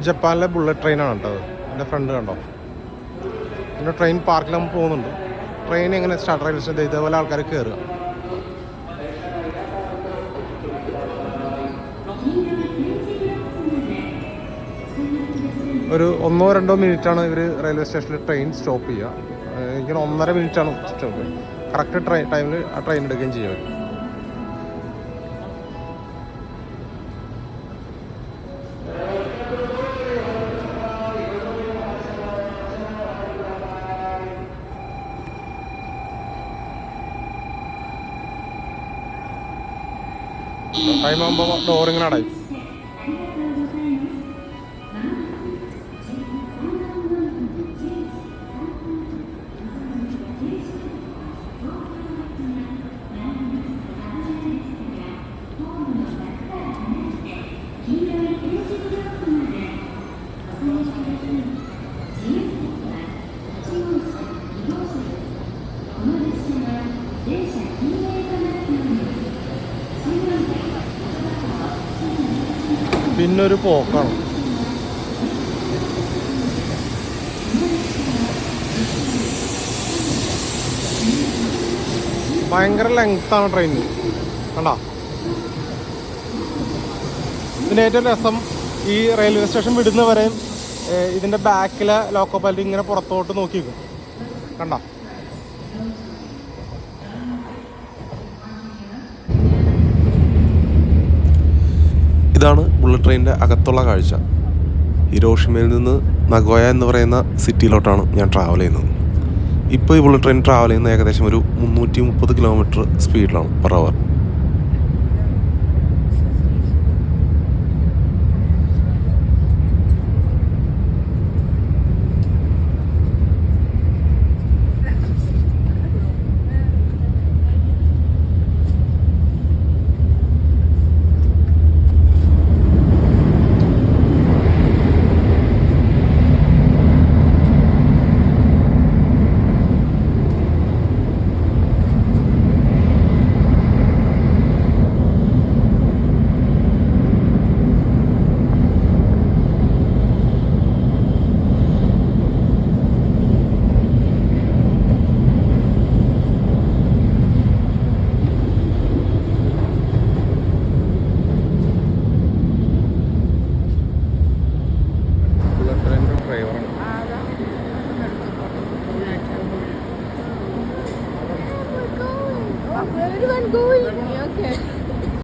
ജപ്പാനിലെ ബുള്ളറ്റ് ട്രെയിനാണ് കേട്ടത്. എൻ്റെ ഫ്രണ്ട് കണ്ടോ, പിന്നെ ട്രെയിൻ പാർക്കിൽ നമ്മൾ പോകുന്നുണ്ട്. ട്രെയിൻ എങ്ങനെ സ്റ്റാർട്ട് റെയിൽവേ സ്റ്റേഷൻ ഇതേപോലെ ആൾക്കാർ കയറുക. ഒരു 1-2 മിനിറ്റാണ് ഇവർ റെയിൽവേ സ്റ്റേഷനിൽ ട്രെയിൻ സ്റ്റോപ്പ് ചെയ്യുക. ഇങ്ങനെ 1.5 മിനിറ്റാണ് സ്റ്റോപ്പ് ചെയ്യുക. കറക്റ്റ് ടൈമിൽ ആ ട്രെയിൻ എടുക്കുകയും ചെയ്യും. ടൈം ആകുമ്പോൾ ഡോറിങ്ങനെ അടയും. പിന്നൊരു പോക്കാണ്. ഭയങ്കര ലെങ്ത്താണ് ട്രെയിനിന് കണ്ടോ. ഇതിൻ്റെ ഏറ്റവും രസം ഈ റെയിൽവേ സ്റ്റേഷൻ വിടുന്നവരെയും ഇതിൻ്റെ ബാക്കിലെ ലോക്കോ പൈലറ്റ് ഇങ്ങനെ പുറത്തോട്ട് നോക്കി നിൽക്കും കണ്ടോ. ഇതാണ് ബുള്ളറ്റ് ട്രെയിനിൻ്റെ അകത്തുള്ള കാഴ്ച. ഹിരോഷിമയിൽ നിന്ന് നഗോയ എന്ന് പറയുന്ന സിറ്റിയിലോട്ടാണ് ഞാൻ ട്രാവൽ ചെയ്യുന്നത്. ഇപ്പോൾ ഈ ബുള്ളറ്റ് ട്രെയിൻ ട്രാവൽ ചെയ്യുന്നത് ഏകദേശം ഒരു 330 കിലോമീറ്റർ സ്പീഡിലാണ് പെർ അവർ.